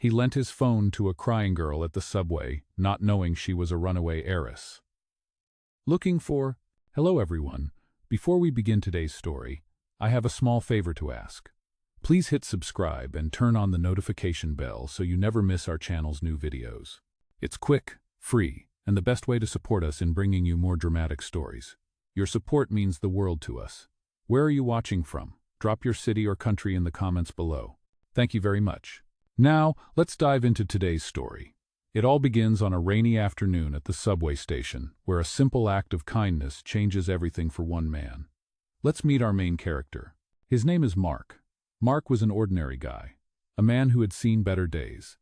He lent his phone to a crying girl at the subway, not knowing she was a runaway heiress. Looking for... Hello everyone. Before we begin today's story, I have a small favor to ask. Please hit subscribe and turn on the notification bell so you never miss our channel's new videos. It's quick, free, and the best way to support us in bringing you more dramatic stories. Your support means the world to us. Where are you watching from? Drop your city or country in the comments below. Thank you very much. Now, let's dive into today's story. It all begins on a rainy afternoon at the subway station, where a simple act of kindness changes everything for one man. Let's meet our main character. His name is Mark. Mark was an ordinary guy, a man who had seen better days.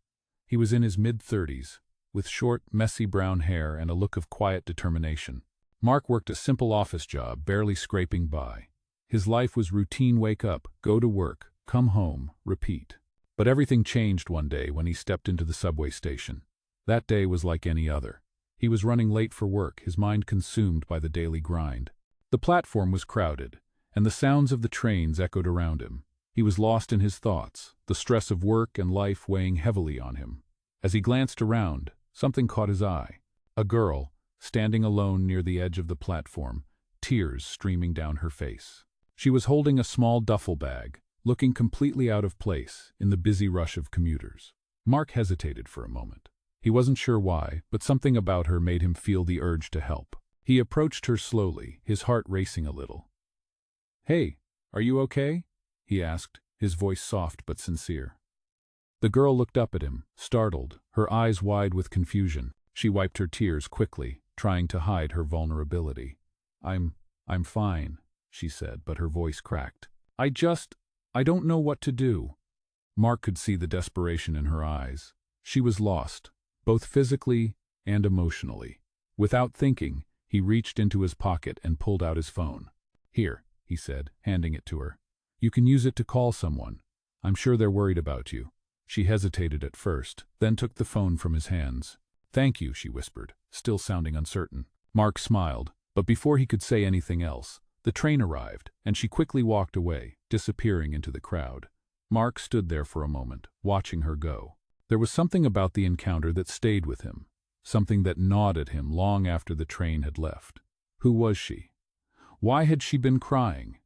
He was in his mid-30s, with short, messy brown hair and a look of quiet determination. Mark worked a simple office job, barely scraping by. His life was routine: wake up, go to work, come home, repeat. But everything changed one day when he stepped into the subway station. That day was like any other. He was running late for work, his mind consumed by the daily grind. The platform was crowded, and the sounds of the trains echoed around him. He was lost in his thoughts, the stress of work and life weighing heavily on him. As he glanced around, something caught his eye. A girl, standing alone near the edge of the platform, tears streaming down her face. She was holding a small duffel bag, looking completely out of place in the busy rush of commuters. Mark hesitated for a moment. He wasn't sure why, but something about her made him feel the urge to help. He approached her slowly, his heart racing a little. "Hey, are you okay?" he asked, his voice soft but sincere. The girl looked up at him, startled, her eyes wide with confusion. She wiped her tears quickly, trying to hide her vulnerability. I'm fine," she said, but her voice cracked. I don't know what to do." Mark could see the desperation in her eyes. She was lost, both physically and emotionally. Without thinking, he reached into his pocket and pulled out his phone. "Here," he said, handing it to her. "You can use it to call someone. I'm sure they're worried about you." She hesitated at first, then took the phone from his hands. "Thank you," she whispered, still sounding uncertain. Mark smiled, but before he could say anything else, the train arrived, and she quickly walked away, disappearing into the crowd. Mark stood there for a moment, watching her go. There was something about the encounter that stayed with him, something that gnawed at him long after the train had left. Who was she? Why had she been crying?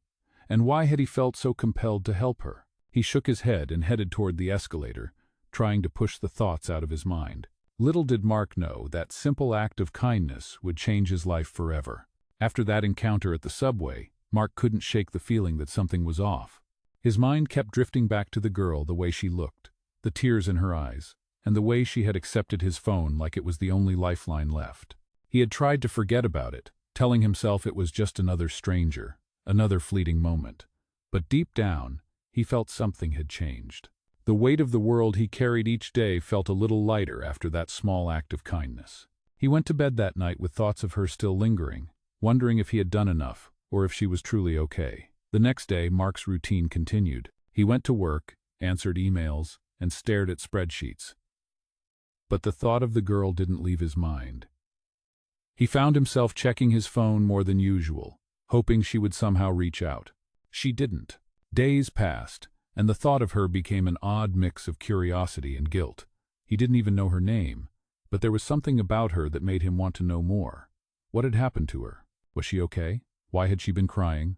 And why had he felt so compelled to help her? He shook his head and headed toward the escalator, trying to push the thoughts out of his mind. Little did Mark know that simple act of kindness would change his life forever. After that encounter at the subway, Mark couldn't shake the feeling that something was off. His mind kept drifting back to the girl, the way she looked, the tears in her eyes, and the way she had accepted his phone like it was the only lifeline left. He had tried to forget about it, telling himself it was just another stranger, another fleeting moment. But deep down, he felt something had changed. The weight of the world he carried each day felt a little lighter after that small act of kindness. He went to bed that night with thoughts of her still lingering, wondering if he had done enough, or if she was truly okay. The next day, Mark's routine continued. He went to work, answered emails, and stared at spreadsheets. But the thought of the girl didn't leave his mind. He found himself checking his phone more than usual, hoping she would somehow reach out. She didn't. Days passed, and the thought of her became an odd mix of curiosity and guilt. He didn't even know her name, but there was something about her that made him want to know more. What had happened to her? Was she okay? Why had she been crying?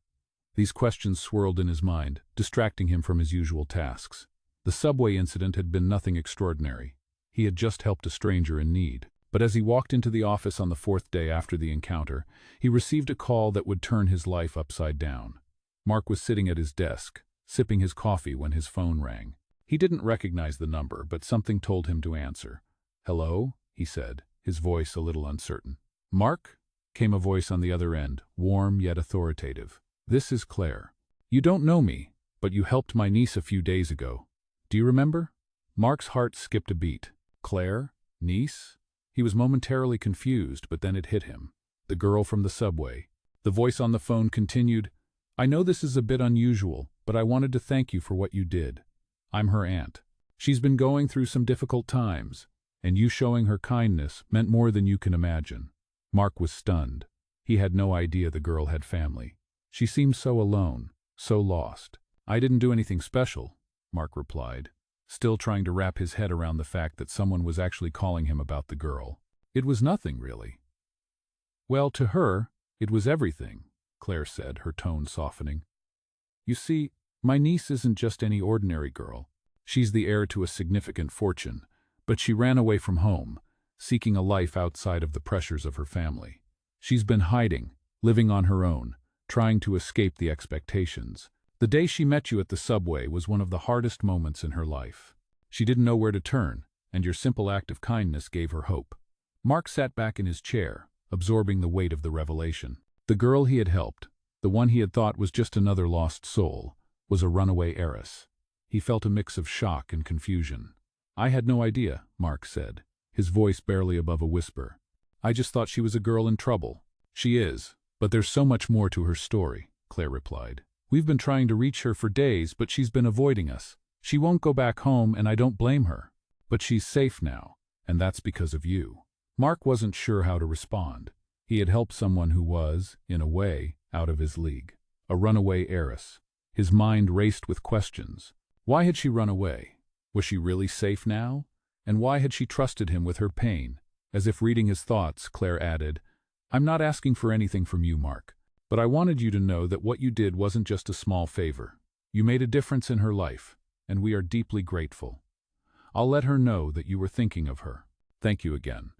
These questions swirled in his mind, distracting him from his usual tasks. The subway incident had been nothing extraordinary. He had just helped a stranger in need. But as he walked into the office on the fourth day after the encounter, he received a call that would turn his life upside down. Mark was sitting at his desk, sipping his coffee when his phone rang. He didn't recognize the number, but something told him to answer. "Hello?" he said, his voice a little uncertain. "Mark?" came a voice on the other end, warm yet authoritative. "This is Claire. You don't know me, but you helped my niece a few days ago. Do you remember?" Mark's heart skipped a beat. Claire? Niece? He was momentarily confused, but then it hit him. The girl from the subway. The voice on the phone continued, "I know this is a bit unusual, but I wanted to thank you for what you did. I'm her aunt. She's been going through some difficult times, and you showing her kindness meant more than you can imagine." Mark was stunned. He had no idea the girl had family. She seemed so alone, so lost. "I didn't do anything special," Mark replied. still trying to wrap his head around the fact that someone was actually calling him about the girl. It was nothing, really. Well, to her, it was everything, Claire said, her tone softening. You see, my niece isn't just any ordinary girl. She's the heir to a significant fortune, but she ran away from home, seeking a life outside of the pressures of her family. She's been hiding, living on her own, trying to escape the expectations. The day she met you at the subway was one of the hardest moments in her life. She didn't know where to turn, and your simple act of kindness gave her hope. Mark sat back in his chair, absorbing the weight of the revelation. The girl he had helped, the one he had thought was just another lost soul, was a runaway heiress. He felt a mix of shock and confusion. I had no idea, Mark said, his voice barely above a whisper. I just thought she was a girl in trouble. She is, but there's so much more to her story, Claire replied. We've been trying to reach her for days, but she's been avoiding us. She won't go back home, and I don't blame her. But she's safe now, and that's because of you. Mark wasn't sure how to respond. He had helped someone who was, in a way, out of his league. A runaway heiress. His mind raced with questions. Why had she run away? Was she really safe now? And why had she trusted him with her pain? As if reading his thoughts, Claire added, I'm not asking for anything from you, Mark, but I wanted you to know that what you did wasn't just a small favor. You made a difference in her life, and we are deeply grateful. I'll let her know that you were thinking of her. Thank you again.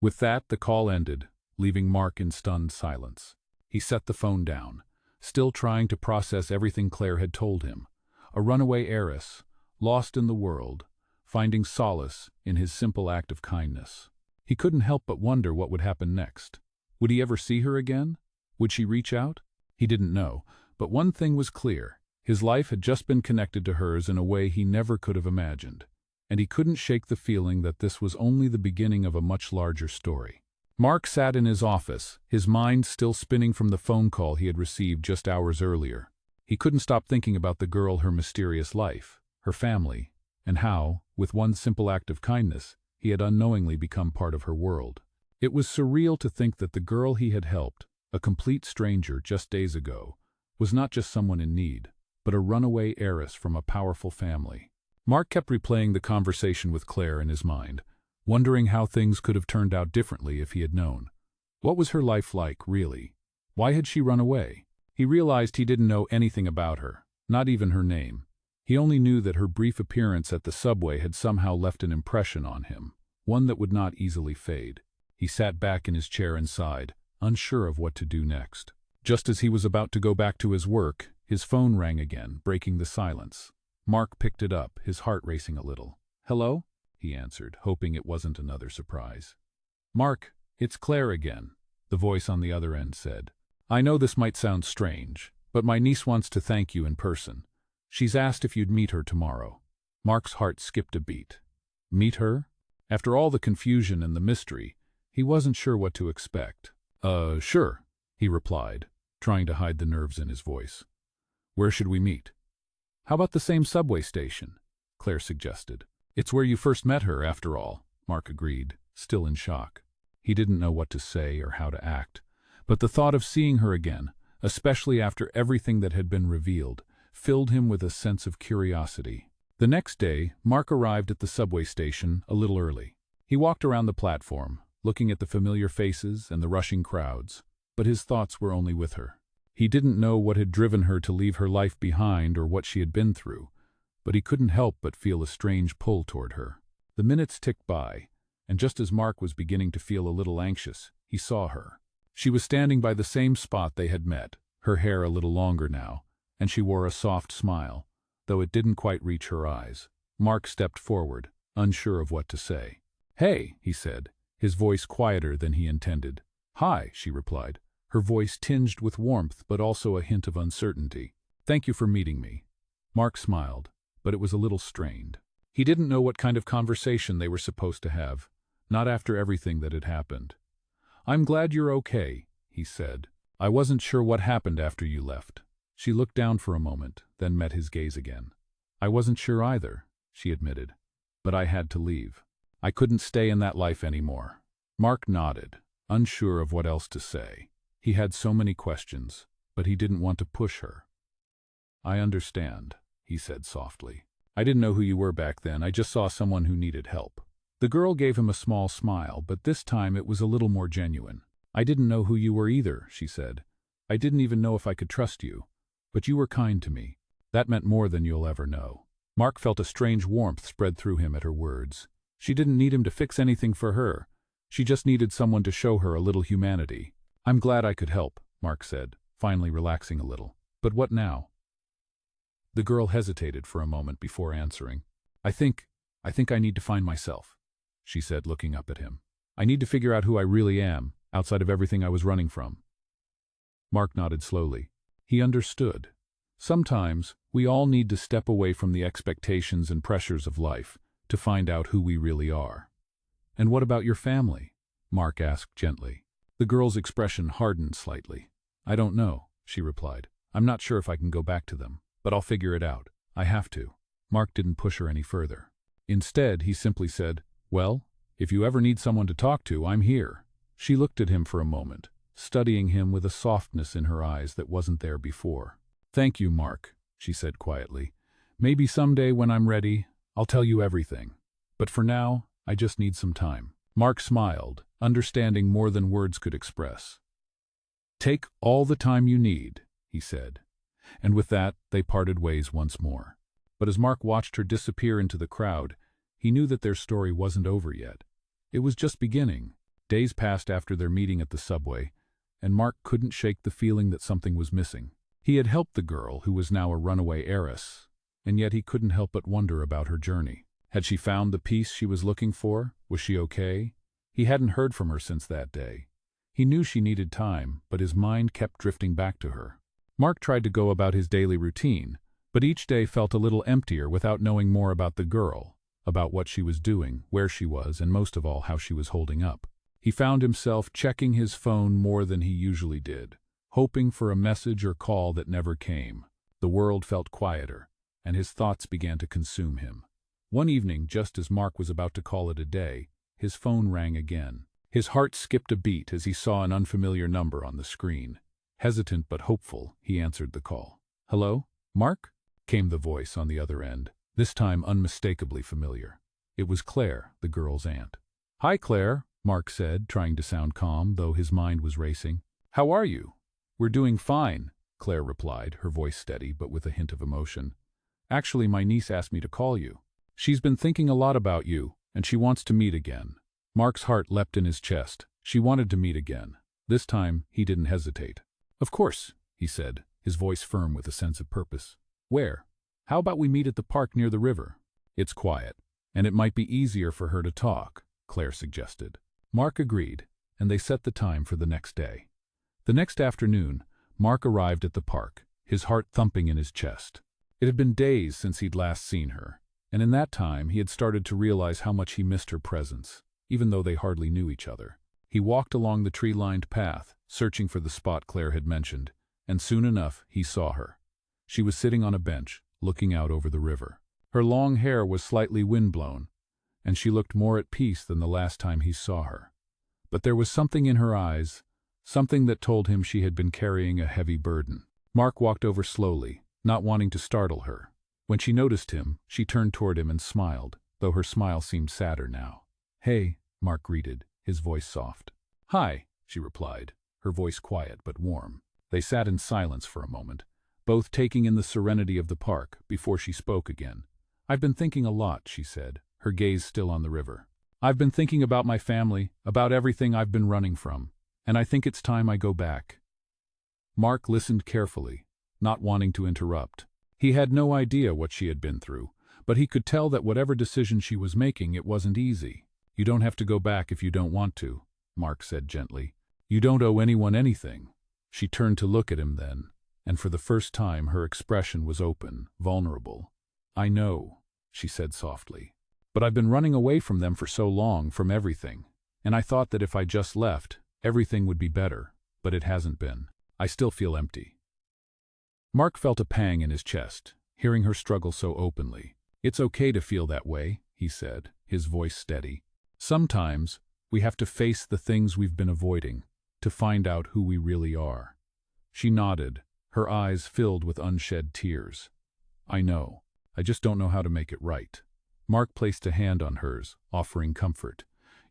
With that, the call ended, leaving Mark in stunned silence. He set the phone down, still trying to process everything Claire had told him. A runaway heiress, lost in the world, finding solace in his simple act of kindness. He couldn't help but wonder what would happen next. Would he ever see her again? Would she reach out? He didn't know, but one thing was clear. His life had just been connected to hers in a way he never could have imagined, and he couldn't shake the feeling that this was only the beginning of a much larger story. Mark sat in his office, his mind still spinning from the phone call he had received just hours earlier. He couldn't stop thinking about the girl, her mysterious life, her family, and how, with one simple act of kindness, he had unknowingly become part of her world. It was surreal to think that the girl he had helped, a complete stranger just days ago, was not just someone in need, but a runaway heiress from a powerful family. Mark kept replaying the conversation with Claire in his mind, wondering how things could have turned out differently if he had known. What was her life like, really? Why had she run away? He realized he didn't know anything about her, not even her name. He only knew that her brief appearance at the subway had somehow left an impression on him, one that would not easily fade. He sat back in his chair and sighed, unsure of what to do next. Just as he was about to go back to his work, his phone rang again, breaking the silence. Mark picked it up, his heart racing a little. "Hello?" he answered, hoping it wasn't another surprise. "Mark, it's Claire again," the voice on the other end said. "I know this might sound strange, but my niece wants to thank you in person. She's asked if you'd meet her tomorrow." Mark's heart skipped a beat. Meet her? After all the confusion and the mystery, he wasn't sure what to expect. Sure," he replied, trying to hide the nerves in his voice. "Where should we meet?" "How about the same subway station?" Claire suggested. "It's where you first met her, after all," Mark agreed, still in shock. He didn't know what to say or how to act, but the thought of seeing her again, especially after everything that had been revealed, filled him with a sense of curiosity. The next day, Mark arrived at the subway station a little early. He walked around the platform, looking at the familiar faces and the rushing crowds, but his thoughts were only with her. He didn't know what had driven her to leave her life behind or what she had been through, but he couldn't help but feel a strange pull toward her. The minutes ticked by, and just as Mark was beginning to feel a little anxious, he saw her. She was standing by the same spot they had met, her hair a little longer now, and she wore a soft smile, though it didn't quite reach her eyes. Mark stepped forward, unsure of what to say. "Hey," he said, his voice quieter than he intended. "Hi," she replied, her voice tinged with warmth but also a hint of uncertainty. "Thank you for meeting me." Mark smiled, but it was a little strained. He didn't know what kind of conversation they were supposed to have, not after everything that had happened. "I'm glad you're okay," he said. "I wasn't sure what happened after you left." She looked down for a moment, then met his gaze again. "I wasn't sure either," she admitted, "but I had to leave. I couldn't stay in that life anymore." Mark nodded, unsure of what else to say. He had so many questions, but he didn't want to push her. "I understand," he said softly. I didn't know who you were back then, I just saw someone who needed help. The girl gave him a small smile, but this time it was a little more genuine. I didn't know who you were either, she said. I didn't even know if I could trust you. But you were kind to me. That meant more than you'll ever know. Mark felt a strange warmth spread through him at her words. She didn't need him to fix anything for her. She just needed someone to show her a little humanity. I'm glad I could help, Mark said, finally relaxing a little. But what now? The girl hesitated for a moment before answering. I think I need to find myself, she said, looking up at him. I need to figure out who I really am, outside of everything I was running from. Mark nodded slowly. He understood. Sometimes, we all need to step away from the expectations and pressures of life to find out who we really are. And what about your family? Mark asked gently. The girl's expression hardened slightly. I don't know, she replied. I'm not sure if I can go back to them, but I'll figure it out. I have to. Mark didn't push her any further. Instead, he simply said, Well, if you ever need someone to talk to, I'm here. She looked at him for a moment, studying him with a softness in her eyes that wasn't there before. Thank you, Mark, she said quietly. Maybe someday when I'm ready, I'll tell you everything. But for now, I just need some time. Mark smiled, understanding more than words could express. Take all the time you need, he said. And with that, they parted ways once more. But as Mark watched her disappear into the crowd, he knew that their story wasn't over yet. It was just beginning. Days passed after their meeting at the subway, and Mark couldn't shake the feeling that something was missing. He had helped the girl who was now a runaway heiress, and yet he couldn't help but wonder about her journey. Had she found the peace she was looking for? Was she okay? He hadn't heard from her since that day. He knew she needed time, but his mind kept drifting back to her. Mark tried to go about his daily routine, but each day felt a little emptier without knowing more about the girl, about what she was doing, where she was, and most of all, how she was holding up. He found himself checking his phone more than he usually did, hoping for a message or call that never came. The world felt quieter, and his thoughts began to consume him. One evening, just as Mark was about to call it a day, his phone rang again. His heart skipped a beat as he saw an unfamiliar number on the screen. Hesitant but hopeful, he answered the call. Hello, Mark? Came the voice on the other end, this time unmistakably familiar. It was Claire, the girl's aunt. Hi, Claire, Mark said, trying to sound calm, though his mind was racing. How are you? We're doing fine, Claire replied, her voice steady but with a hint of emotion. Actually, my niece asked me to call you. She's been thinking a lot about you, and she wants to meet again. Mark's heart leapt in his chest. She wanted to meet again. This time, he didn't hesitate. Of course, he said, his voice firm with a sense of purpose. Where? How about we meet at the park near the river? It's quiet, and it might be easier for her to talk, Claire suggested. Mark agreed, and they set the time for the next day. The next afternoon, Mark arrived at the park, his heart thumping in his chest. It had been days since he'd last seen her, and in that time he had started to realize how much he missed her presence, even though they hardly knew each other. He walked along the tree-lined path, searching for the spot Claire had mentioned, and soon enough he saw her. She was sitting on a bench, looking out over the river. Her long hair was slightly windblown, and she looked more at peace than the last time he saw her. But there was something in her eyes, something that told him she had been carrying a heavy burden. Mark walked over slowly, not wanting to startle her. When she noticed him, she turned toward him and smiled, though her smile seemed sadder now. Hey, Mark greeted, his voice soft. Hi, she replied, her voice quiet but warm. They sat in silence for a moment, both taking in the serenity of the park, before she spoke again. I've been thinking a lot, she said, her gaze still on the river. I've been thinking about my family, about everything I've been running from, and I think it's time I go back. Mark listened carefully, not wanting to interrupt. He had no idea what she had been through, but he could tell that whatever decision she was making, it wasn't easy. You don't have to go back if you don't want to, Mark said gently. You don't owe anyone anything. She turned to look at him then, and for the first time her expression was open, vulnerable. I know, she said softly, but I've been running away from them for so long, from everything, and I thought that if I just left, everything would be better, but it hasn't been. I still feel empty. Mark felt a pang in his chest, hearing her struggle so openly. It's okay to feel that way, he said, his voice steady. Sometimes, we have to face the things we've been avoiding, to find out who we really are. She nodded, her eyes filled with unshed tears. I know. I just don't know how to make it right. Mark placed a hand on hers, offering comfort.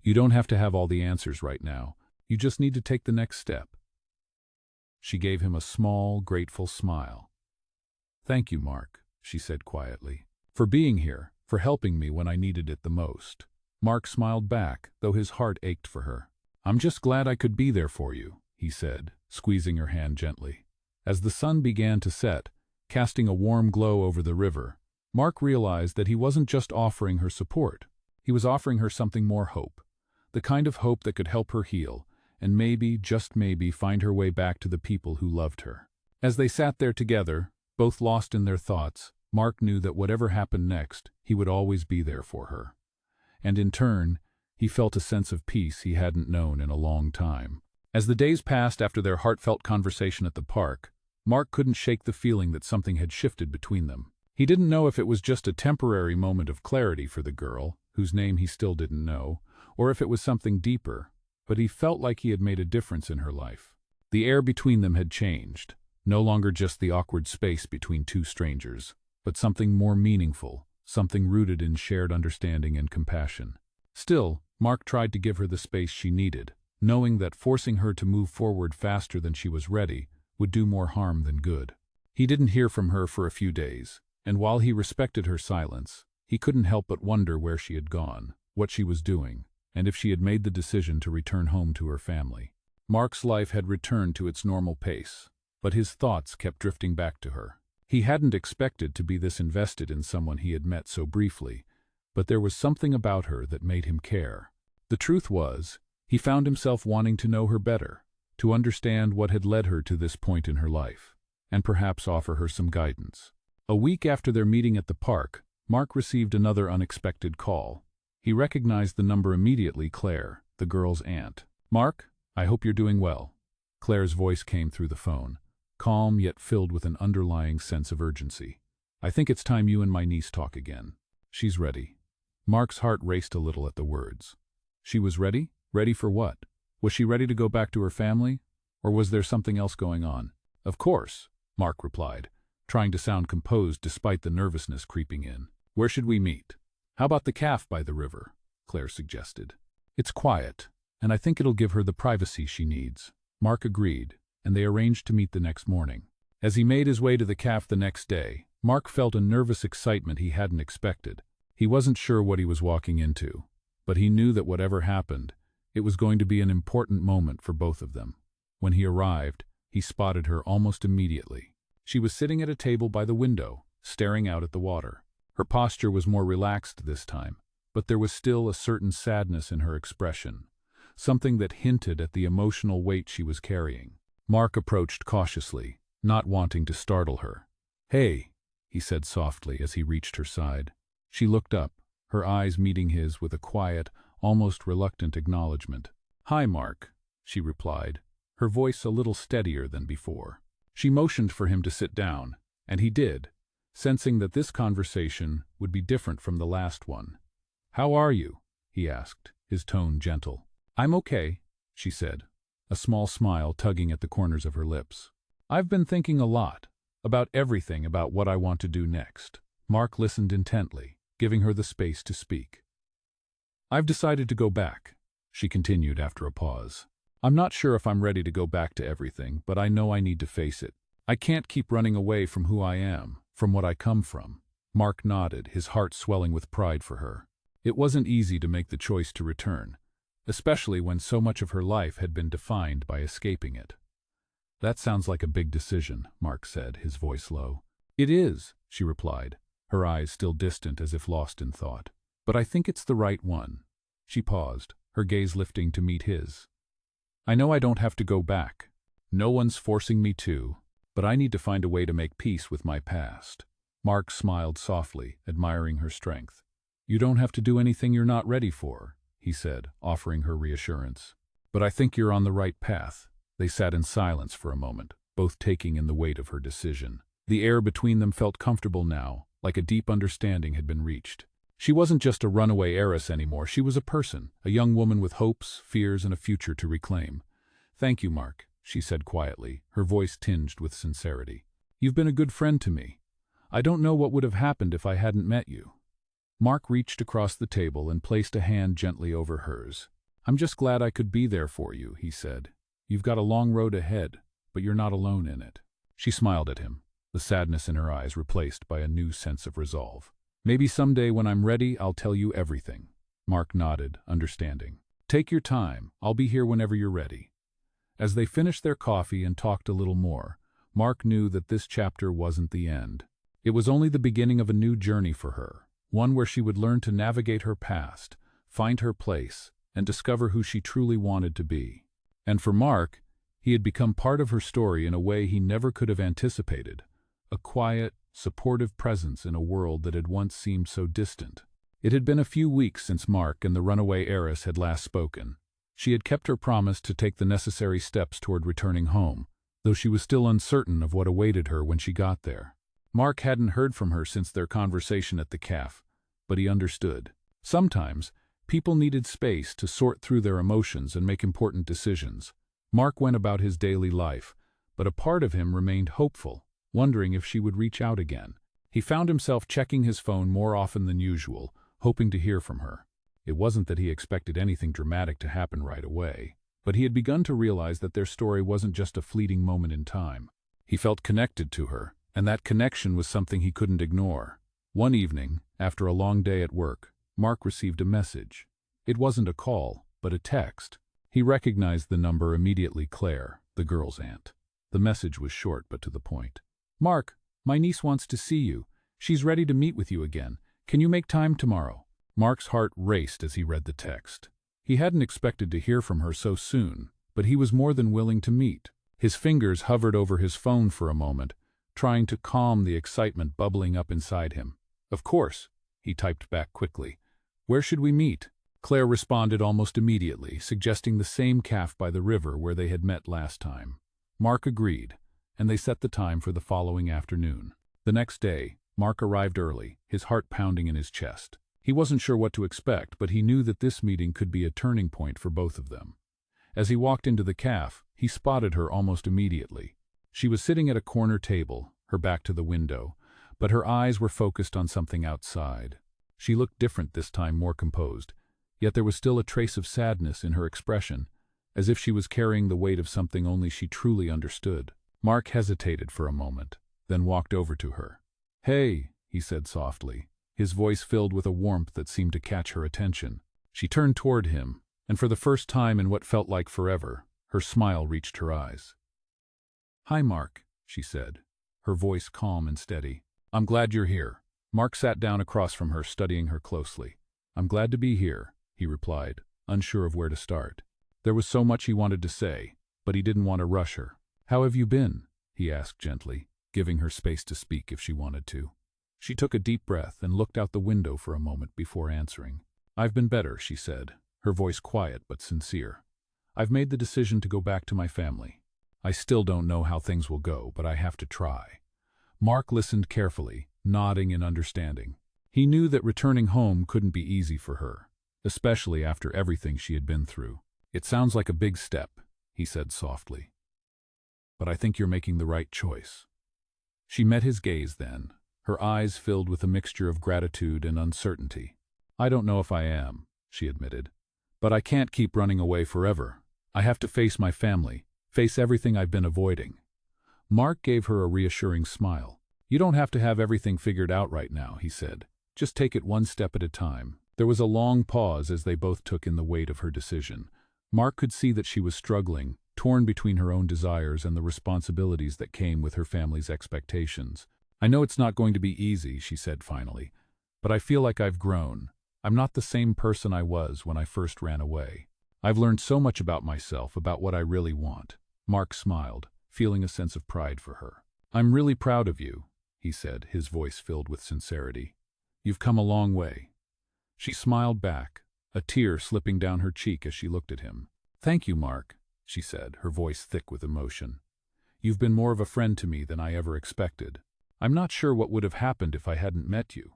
You don't have to have all the answers right now. You just need to take the next step. She gave him a small, grateful smile. Thank you, Mark, she said quietly, for being here, for helping me when I needed it the most. Mark smiled back, though his heart ached for her. I'm just glad I could be there for you, he said, squeezing her hand gently. As the sun began to set, casting a warm glow over the river, Mark realized that he wasn't just offering her support. He was offering her something more: hope. The kind of hope that could help her heal, and maybe, just maybe, find her way back to the people who loved her. As they sat there together, both lost in their thoughts, Mark knew that whatever happened next, he would always be there for her. And in turn, he felt a sense of peace he hadn't known in a long time. As the days passed after their heartfelt conversation at the park, Mark couldn't shake the feeling that something had shifted between them. He didn't know if it was just a temporary moment of clarity for the girl, whose name he still didn't know, or if it was something deeper, but he felt like he had made a difference in her life. The air between them had changed, no longer just the awkward space between two strangers, but something more meaningful, something rooted in shared understanding and compassion. Still, Mark tried to give her the space she needed, knowing that forcing her to move forward faster than she was ready would do more harm than good. He didn't hear from her for a few days, and while he respected her silence, he couldn't help but wonder where she had gone, what she was doing, and if she had made the decision to return home to her family. Mark's life had returned to its normal pace, but his thoughts kept drifting back to her. He hadn't expected to be this invested in someone he had met so briefly, but there was something about her that made him care. The truth was, he found himself wanting to know her better, to understand what had led her to this point in her life, and perhaps offer her some guidance. A week after their meeting at the park, Mark received another unexpected call. He recognized the number immediately: Claire, the girl's aunt. "Mark, I hope you're doing well." Claire's voice came through the phone, calm yet filled with an underlying sense of urgency. "I think it's time you and my niece talk again. She's ready." Mark's heart raced a little at the words. She was ready? Ready for what? Was she ready to go back to her family? Or was there something else going on? "Of course," Mark replied, trying to sound composed despite the nervousness creeping in. "Where should we meet?" "How about the cafe by the river?" Claire suggested. "It's quiet, and I think it'll give her the privacy she needs." Mark agreed, and they arranged to meet the next morning. As he made his way to the cafe the next day, Mark felt a nervous excitement he hadn't expected. He wasn't sure what he was walking into, but he knew that whatever happened, it was going to be an important moment for both of them. When he arrived, he spotted her almost immediately. She was sitting at a table by the window, staring out at the water. Her posture was more relaxed this time, but there was still a certain sadness in her expression, something that hinted at the emotional weight she was carrying. Mark approached cautiously, not wanting to startle her. "Hey," he said softly as he reached her side. She looked up, her eyes meeting his with a quiet, almost reluctant acknowledgement. "Hi, Mark," she replied, her voice a little steadier than before. She motioned for him to sit down, and he did, sensing that this conversation would be different from the last one. "How are you?" he asked, his tone gentle. "I'm okay," she said, a small smile tugging at the corners of her lips. "I've been thinking a lot, about everything, about what I want to do next." Mark listened intently, giving her the space to speak. "I've decided to go back," she continued after a pause. "I'm not sure if I'm ready to go back to everything, but I know I need to face it. I can't keep running away from who I am, from what I come from." Mark nodded, his heart swelling with pride for her. It wasn't easy to make the choice to return, especially when so much of her life had been defined by escaping it. "That sounds like a big decision," Mark said, his voice low. "It is," she replied, her eyes still distant as if lost in thought. "But I think it's the right one." She paused, her gaze lifting to meet his. "I know I don't have to go back. No one's forcing me to, but I need to find a way to make peace with my past." Mark smiled softly, admiring her strength. "You don't have to do anything you're not ready for," he said, offering her reassurance. "But I think you're on the right path." They sat in silence for a moment, both taking in the weight of her decision. The air between them felt comfortable now, like a deep understanding had been reached. She wasn't just a runaway heiress anymore, she was a person, a young woman with hopes, fears, and a future to reclaim. "Thank you, Mark," she said quietly, her voice tinged with sincerity. "You've been a good friend to me. I don't know what would have happened if I hadn't met you." Mark reached across the table and placed a hand gently over hers. "I'm just glad I could be there for you," he said. "You've got a long road ahead, but you're not alone in it." She smiled at him, the sadness in her eyes replaced by a new sense of resolve. "Maybe someday when I'm ready, I'll tell you everything." Mark nodded, understanding. "Take your time. I'll be here whenever you're ready." As they finished their coffee and talked a little more, Mark knew that this chapter wasn't the end. It was only the beginning of a new journey for her, one where she would learn to navigate her past, find her place, and discover who she truly wanted to be. And for Mark, he had become part of her story in a way he never could have anticipated, a quiet, supportive presence in a world that had once seemed so distant. It had been a few weeks since Mark and the runaway heiress had last spoken. She had kept her promise to take the necessary steps toward returning home, though she was still uncertain of what awaited her when she got there. Mark hadn't heard from her since their conversation at the cafe, but he understood. Sometimes, people needed space to sort through their emotions and make important decisions. Mark went about his daily life, but a part of him remained hopeful, wondering if she would reach out again. He found himself checking his phone more often than usual, hoping to hear from her. It wasn't that he expected anything dramatic to happen right away, but he had begun to realize that their story wasn't just a fleeting moment in time. He felt connected to her, and that connection was something he couldn't ignore. One evening, after a long day at work, Mark received a message. It wasn't a call, but a text. He recognized the number immediately. Claire, the girl's aunt. The message was short but to the point. "Mark, my niece wants to see you. She's ready to meet with you again. Can you make time tomorrow?" Mark's heart raced as he read the text. He hadn't expected to hear from her so soon, but he was more than willing to meet. His fingers hovered over his phone for a moment, trying to calm the excitement bubbling up inside him. "Of course," he typed back quickly. "Where should we meet?" Claire responded almost immediately, suggesting the same cafe by the river where they had met last time. Mark agreed, and they set the time for the following afternoon. The next day, Mark arrived early, his heart pounding in his chest. He wasn't sure what to expect, but he knew that this meeting could be a turning point for both of them. As he walked into the cafe, he spotted her almost immediately. She was sitting at a corner table, her back to the window, but her eyes were focused on something outside. She looked different this time, more composed, yet there was still a trace of sadness in her expression, as if she was carrying the weight of something only she truly understood. Mark hesitated for a moment, then walked over to her. "Hey," he said softly, his voice filled with a warmth that seemed to catch her attention. She turned toward him, and for the first time in what felt like forever, her smile reached her eyes. "Hi, Mark," she said, her voice calm and steady. "I'm glad you're here." Mark sat down across from her, studying her closely. "I'm glad to be here," he replied, unsure of where to start. There was so much he wanted to say, but he didn't want to rush her. "How have you been?" he asked gently, giving her space to speak if she wanted to. She took a deep breath and looked out the window for a moment before answering. "I've been better," she said, her voice quiet but sincere. "I've made the decision to go back to my family. I still don't know how things will go, but I have to try." Mark listened carefully, nodding in understanding. He knew that returning home couldn't be easy for her, especially after everything she had been through. "It sounds like a big step," he said softly. "But I think you're making the right choice." She met his gaze then, her eyes filled with a mixture of gratitude and uncertainty. "I don't know if I am," she admitted. "But I can't keep running away forever. I have to face my family, face everything I've been avoiding." Mark gave her a reassuring smile. "You don't have to have everything figured out right now," he said. "Just take it one step at a time." There was a long pause as they both took in the weight of her decision. Mark could see that she was struggling, torn between her own desires and the responsibilities that came with her family's expectations. "I know it's not going to be easy," she said finally, "but I feel like I've grown. I'm not the same person I was when I first ran away. I've learned so much about myself, about what I really want." Mark smiled, feeling a sense of pride for her. "I'm really proud of you," he said, his voice filled with sincerity. "You've come a long way." She smiled back, a tear slipping down her cheek as she looked at him. "Thank you, Mark," she said, her voice thick with emotion. "You've been more of a friend to me than I ever expected. I'm not sure what would have happened if I hadn't met you."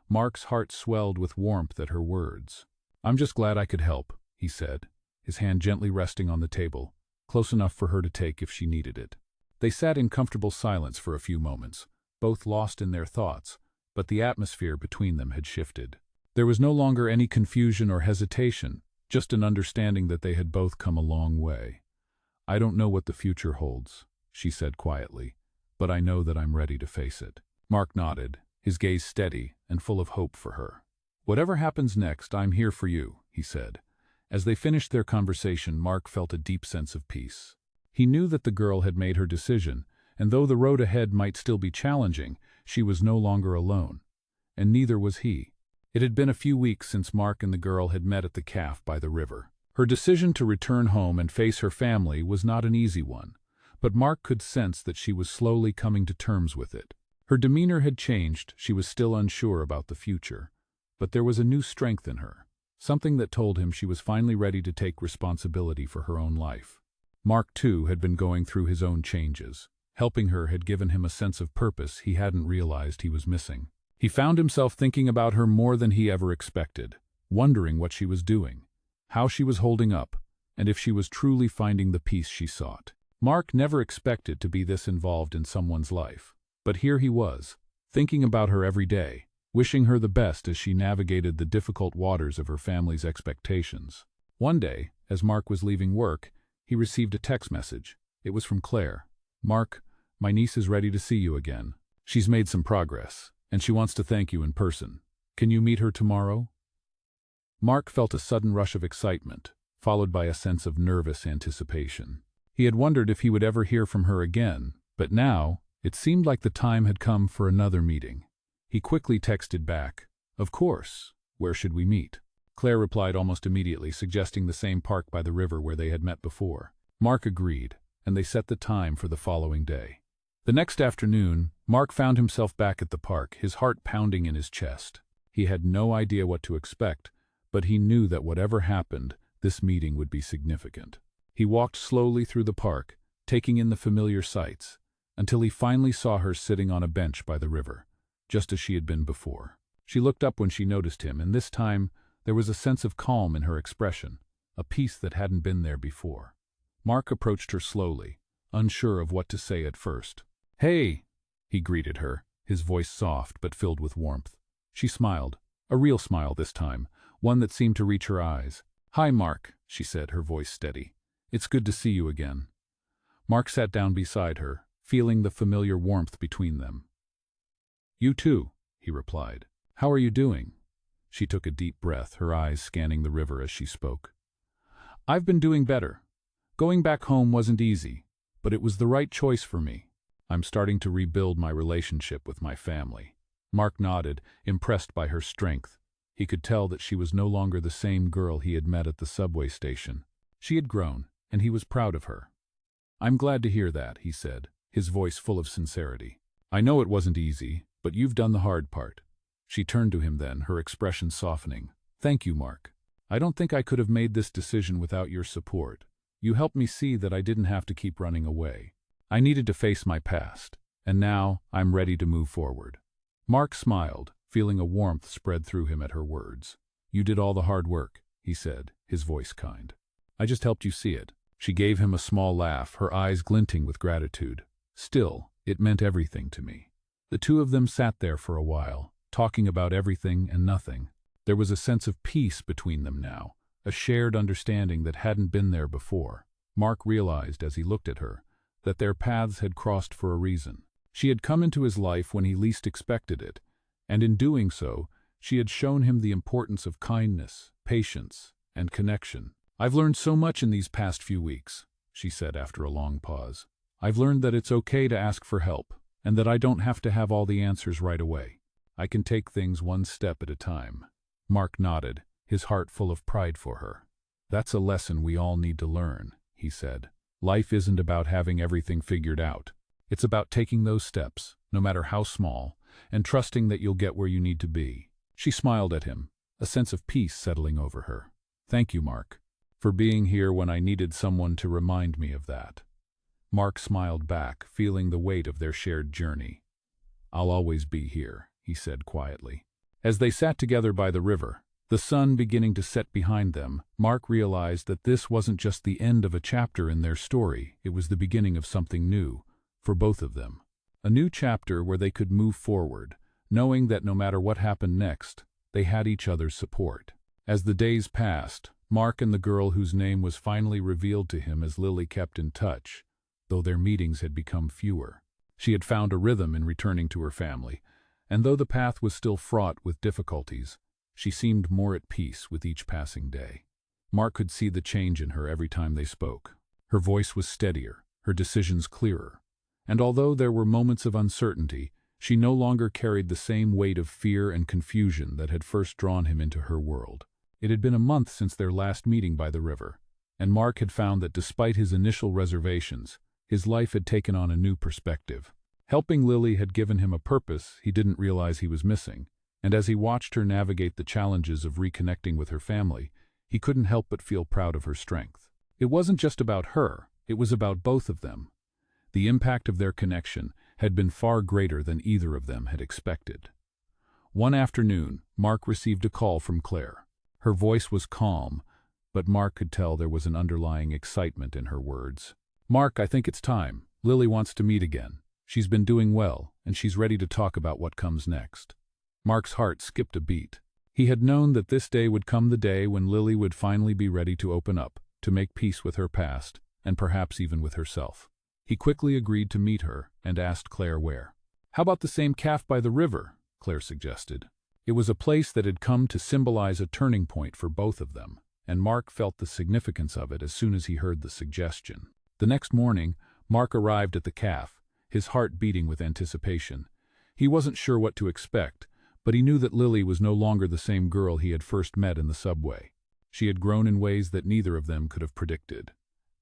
Mark's heart swelled with warmth at her words. "I'm just glad I could help," he said, his hand gently resting on the table, close enough for her to take if she needed it. They sat in comfortable silence for a few moments, both lost in their thoughts, but the atmosphere between them had shifted. There was no longer any confusion or hesitation, just an understanding that they had both come a long way. "I don't know what the future holds," she said quietly, "but I know that I'm ready to face it." Mark nodded, his gaze steady and full of hope for her. "Whatever happens next, I'm here for you," he said. As they finished their conversation, Mark felt a deep sense of peace. He knew that the girl had made her decision, and though the road ahead might still be challenging, she was no longer alone. And neither was he. It had been a few weeks since Mark and the girl had met at the cafe by the river. Her decision to return home and face her family was not an easy one, but Mark could sense that she was slowly coming to terms with it. Her demeanor had changed, she was still unsure about the future, but there was a new strength in her, something that told him she was finally ready to take responsibility for her own life. Mark, too, had been going through his own changes. Helping her had given him a sense of purpose he hadn't realized he was missing. He found himself thinking about her more than he ever expected, wondering what she was doing, how she was holding up, and if she was truly finding the peace she sought. Mark never expected to be this involved in someone's life, but here he was, thinking about her every day, wishing her the best as she navigated the difficult waters of her family's expectations. One day, as Mark was leaving work, he received a text message. It was from Claire. "Mark, my niece is ready to see you again. She's made some progress, and she wants to thank you in person. Can you meet her tomorrow?" Mark felt a sudden rush of excitement, followed by a sense of nervous anticipation. He had wondered if he would ever hear from her again, but now, it seemed like the time had come for another meeting. He quickly texted back, "Of course, where should we meet?" Claire replied almost immediately, suggesting the same park by the river where they had met before. Mark agreed, and they set the time for the following day. The next afternoon, Mark found himself back at the park, his heart pounding in his chest. He had no idea what to expect, but he knew that whatever happened, this meeting would be significant. He walked slowly through the park, taking in the familiar sights, until he finally saw her sitting on a bench by the river, just as she had been before. She looked up when she noticed him, and this time there was a sense of calm in her expression, a peace that hadn't been there before. Mark approached her slowly, unsure of what to say at first. "Hey," he greeted her, his voice soft but filled with warmth. She smiled, a real smile this time, one that seemed to reach her eyes. "Hi, Mark," she said, her voice steady. "It's good to see you again." Mark sat down beside her, feeling the familiar warmth between them. "You too," he replied. "How are you doing?" She took a deep breath, her eyes scanning the river as she spoke. "I've been doing better. Going back home wasn't easy, but it was the right choice for me. I'm starting to rebuild my relationship with my family." Mark nodded, impressed by her strength. He could tell that she was no longer the same girl he had met at the subway station. She had grown, and he was proud of her. "I'm glad to hear that," he said, his voice full of sincerity. "I know it wasn't easy, but you've done the hard part." She turned to him then, her expression softening. "Thank you, Mark. I don't think I could have made this decision without your support. You helped me see that I didn't have to keep running away. I needed to face my past, and now I'm ready to move forward." Mark smiled, feeling a warmth spread through him at her words. "You did all the hard work," he said, his voice kind. "I just helped you see it." She gave him a small laugh, her eyes glinting with gratitude. "Still, it meant everything to me." The two of them sat there for a while, talking about everything and nothing. There was a sense of peace between them now, a shared understanding that hadn't been there before. Mark realized as he looked at her that their paths had crossed for a reason. She had come into his life when he least expected it, and in doing so, she had shown him the importance of kindness, patience, and connection. "I've learned so much in these past few weeks," she said after a long pause. "I've learned that it's okay to ask for help, and that I don't have to have all the answers right away. I can take things one step at a time." Mark nodded, his heart full of pride for her. "That's a lesson we all need to learn," he said. "Life isn't about having everything figured out. It's about taking those steps, no matter how small, and trusting that you'll get where you need to be." She smiled at him, a sense of peace settling over her. "Thank you, Mark, for being here when I needed someone to remind me of that." Mark smiled back, feeling the weight of their shared journey. "I'll always be here," he said quietly. As they sat together by the river, the sun beginning to set behind them, Mark realized that this wasn't just the end of a chapter in their story, it was the beginning of something new, for both of them. A new chapter where they could move forward, knowing that no matter what happened next, they had each other's support. As the days passed, Mark and the girl whose name was finally revealed to him as Lily kept in touch, though their meetings had become fewer. She had found a rhythm in returning to her family, and though the path was still fraught with difficulties, she seemed more at peace with each passing day. Mark could see the change in her every time they spoke. Her voice was steadier, her decisions clearer, and although there were moments of uncertainty, she no longer carried the same weight of fear and confusion that had first drawn him into her world. It had been a month since their last meeting by the river, and Mark had found that despite his initial reservations, his life had taken on a new perspective. Helping Lily had given him a purpose he didn't realize he was missing, and as he watched her navigate the challenges of reconnecting with her family, he couldn't help but feel proud of her strength. It wasn't just about her, it was about both of them. The impact of their connection had been far greater than either of them had expected. One afternoon, Mark received a call from Claire. Her voice was calm, but Mark could tell there was an underlying excitement in her words. "Mark, I think it's time. Lily wants to meet again. She's been doing well, and she's ready to talk about what comes next." Mark's heart skipped a beat. He had known that this day would come, the day when Lily would finally be ready to open up, to make peace with her past, and perhaps even with herself. He quickly agreed to meet her and asked Claire where. "How about the same cafe by the river?" Claire suggested. It was a place that had come to symbolize a turning point for both of them, and Mark felt the significance of it as soon as he heard the suggestion. The next morning, Mark arrived at the cafe, his heart beating with anticipation. He wasn't sure what to expect, but he knew that Lily was no longer the same girl he had first met in the subway. She had grown in ways that neither of them could have predicted.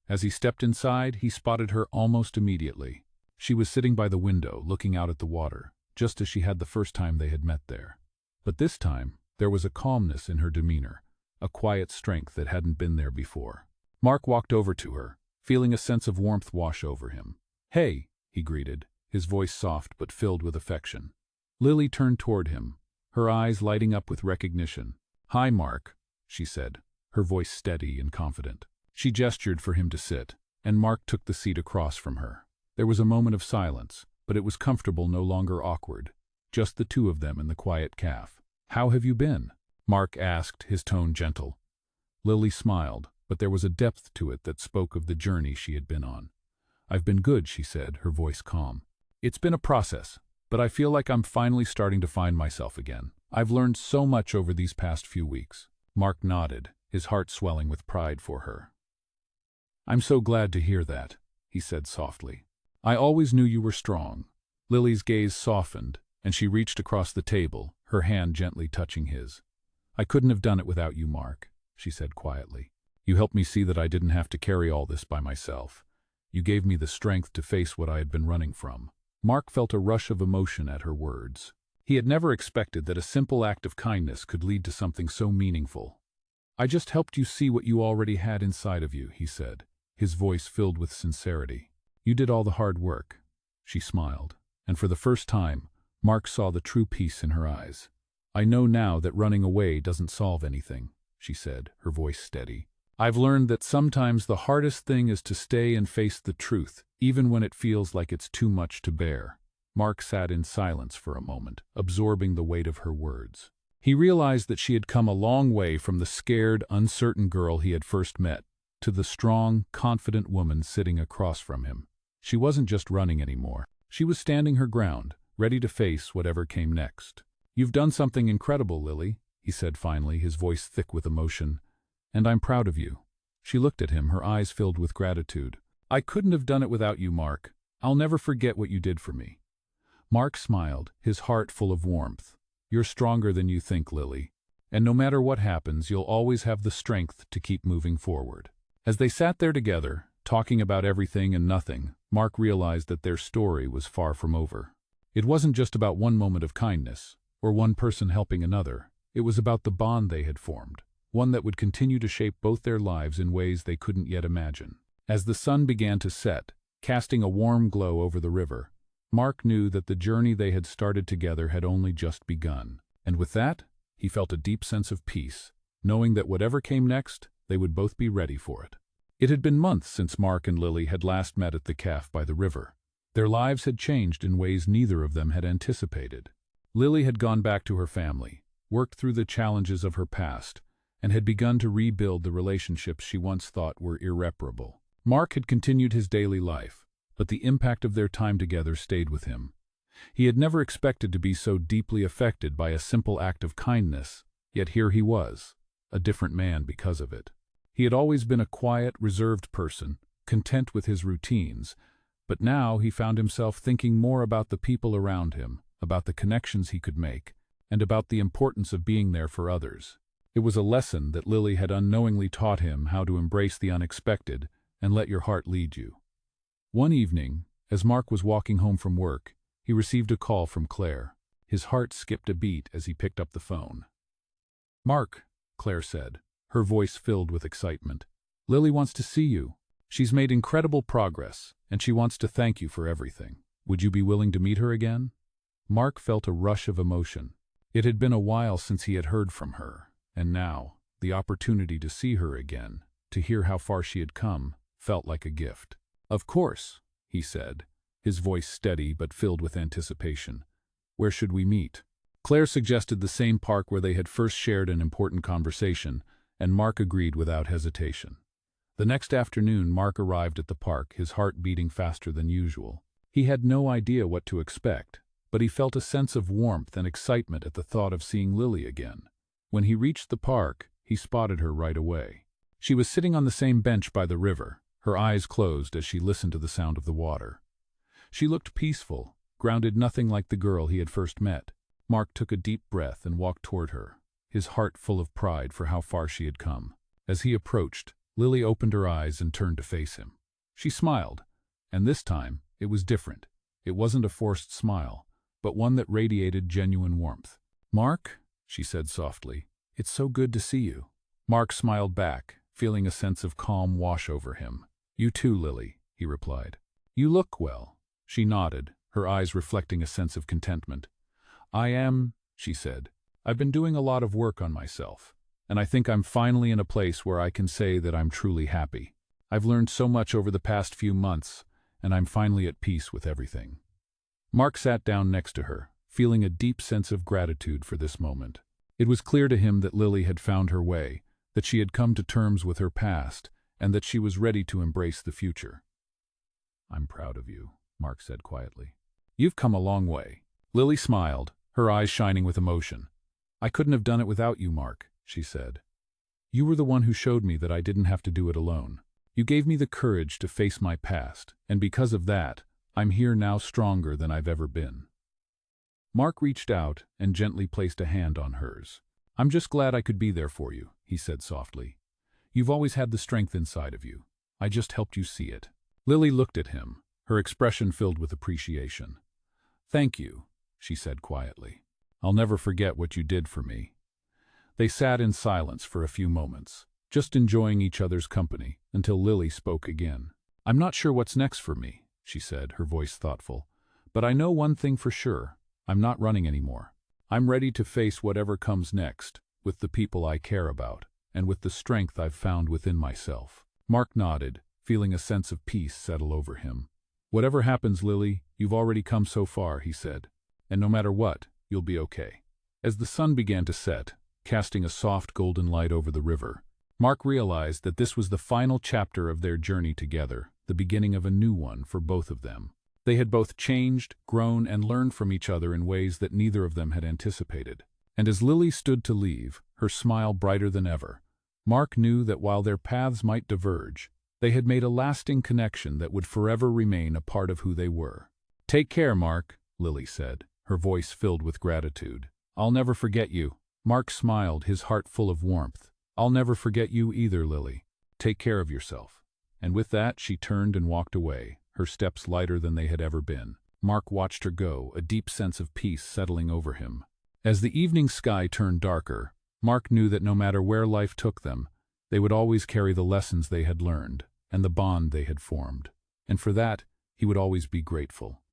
As he stepped inside, he spotted her almost immediately. She was sitting by the window, looking out at the water, just as she had the first time they had met there. But this time, there was a calmness in her demeanor, a quiet strength that hadn't been there before. Mark walked over to her, feeling a sense of warmth wash over him. "Hey," he greeted, his voice soft but filled with affection. Lily turned toward him, her eyes lighting up with recognition. "Hi, Mark," she said, her voice steady and confident. She gestured for him to sit, and Mark took the seat across from her. There was a moment of silence, but it was comfortable, no longer awkward. Just the two of them in the quiet cafe. "How have you been?" Mark asked, his tone gentle. Lily smiled, but there was a depth to it that spoke of the journey she had been on. "I've been good," she said, her voice calm. "It's been a process, but I feel like I'm finally starting to find myself again. I've learned so much over these past few weeks." Mark nodded, his heart swelling with pride for her. "I'm so glad to hear that," he said softly. "I always knew you were strong." Lily's gaze softened, and she reached across the table, her hand gently touching his. "I couldn't have done it without you, Mark," she said quietly. "You helped me see that I didn't have to carry all this by myself. You gave me the strength to face what I had been running from." Mark felt a rush of emotion at her words. He had never expected that a simple act of kindness could lead to something so meaningful. "I just helped you see what you already had inside of you," he said, his voice filled with sincerity. "You did all the hard work." She smiled, and for the first time, Mark saw the true peace in her eyes. "I know now that running away doesn't solve anything," she said, her voice steady. "I've learned that sometimes the hardest thing is to stay and face the truth, even when it feels like it's too much to bear." Mark sat in silence for a moment, absorbing the weight of her words. He realized that she had come a long way from the scared, uncertain girl he had first met, to the strong, confident woman sitting across from him. She wasn't just running anymore. She was standing her ground, ready to face whatever came next. "You've done something incredible, Lily," he said finally, his voice thick with emotion. "And I'm proud of you." She looked at him, her eyes filled with gratitude. "I couldn't have done it without you, Mark. I'll never forget what you did for me." Mark smiled, his heart full of warmth. "You're stronger than you think, Lily. And no matter what happens, you'll always have the strength to keep moving forward." As they sat there together, talking about everything and nothing, Mark realized that their story was far from over. It wasn't just about one moment of kindness, or one person helping another. It was about the bond they had formed, one that would continue to shape both their lives in ways they couldn't yet imagine. As the sun began to set, casting a warm glow over the river, Mark knew that the journey they had started together had only just begun. And with that, he felt a deep sense of peace, knowing that whatever came next, they would both be ready for it. It had been months since Mark and Lily had last met at the cafe by the river. Their lives had changed in ways neither of them had anticipated. Lily had gone back to her family, worked through the challenges of her past, and had begun to rebuild the relationships she once thought were irreparable. Mark had continued his daily life, but the impact of their time together stayed with him. He had never expected to be so deeply affected by a simple act of kindness, yet here he was, a different man because of it. He had always been a quiet, reserved person, content with his routines, but now he found himself thinking more about the people around him, about the connections he could make, and about the importance of being there for others. It was a lesson that Lily had unknowingly taught him, how to embrace the unexpected and let your heart lead you. One evening, as Mark was walking home from work, he received a call from Claire. His heart skipped a beat as he picked up the phone. "Mark," Claire said, her voice filled with excitement. "Lily wants to see you. She's made incredible progress, and she wants to thank you for everything. Would you be willing to meet her again?" Mark felt a rush of emotion. It had been a while since he had heard from her, and now, the opportunity to see her again, to hear how far she had come, felt like a gift. "Of course," he said, his voice steady but filled with anticipation. "Where should we meet?" Claire suggested the same park where they had first shared an important conversation, and Mark agreed without hesitation. The next afternoon, Mark arrived at the park, his heart beating faster than usual. He had no idea what to expect, but he felt a sense of warmth and excitement at the thought of seeing Lily again. When he reached the park, he spotted her right away. She was sitting on the same bench by the river, her eyes closed as she listened to the sound of the water. She looked peaceful, grounded, nothing like the girl he had first met. Mark took a deep breath and walked toward her, his heart full of pride for how far she had come. As he approached, Lily opened her eyes and turned to face him. She smiled, and this time it was different. It wasn't a forced smile, but one that radiated genuine warmth. "Mark," she said softly, "it's so good to see you." Mark smiled back, feeling a sense of calm wash over him. "You too, Lily," he replied. "You look well." She nodded, her eyes reflecting a sense of contentment. "I am," she said. "I've been doing a lot of work on myself, and I think I'm finally in a place where I can say that I'm truly happy. I've learned so much over the past few months, and I'm finally at peace with everything." Mark sat down next to her, feeling a deep sense of gratitude for this moment. It was clear to him that Lily had found her way, that she had come to terms with her past, and that she was ready to embrace the future. "I'm proud of you," Mark said quietly. "You've come a long way." Lily smiled, her eyes shining with emotion. "I couldn't have done it without you, Mark," she said. "You were the one who showed me that I didn't have to do it alone. You gave me the courage to face my past, and because of that, I'm here now stronger than I've ever been." Mark reached out and gently placed a hand on hers. "I'm just glad I could be there for you," he said softly. "You've always had the strength inside of you. I just helped you see it." Lily looked at him, her expression filled with appreciation. "Thank you," she said quietly. "I'll never forget what you did for me." They sat in silence for a few moments, just enjoying each other's company, until Lily spoke again. "I'm not sure what's next for me," she said, her voice thoughtful. "But I know one thing for sure. I'm not running anymore. I'm ready to face whatever comes next, with the people I care about, and with the strength I've found within myself." Mark nodded, feeling a sense of peace settle over him. "Whatever happens, Lily, you've already come so far," he said. "And no matter what, you'll be okay." As the sun began to set, casting a soft golden light over the river, Mark realized that this was the final chapter of their journey together, the beginning of a new one for both of them. They had both changed, grown, and learned from each other in ways that neither of them had anticipated. And as Lily stood to leave, her smile brighter than ever, Mark knew that while their paths might diverge, they had made a lasting connection that would forever remain a part of who they were. "Take care, Mark," Lily said, her voice filled with gratitude. "I'll never forget you." Mark smiled, his heart full of warmth. "I'll never forget you either, Lily. Take care of yourself." And with that, she turned and walked away, her steps lighter than they had ever been. Mark watched her go, a deep sense of peace settling over him. As the evening sky turned darker, Mark knew that no matter where life took them, they would always carry the lessons they had learned and the bond they had formed. And for that, he would always be grateful.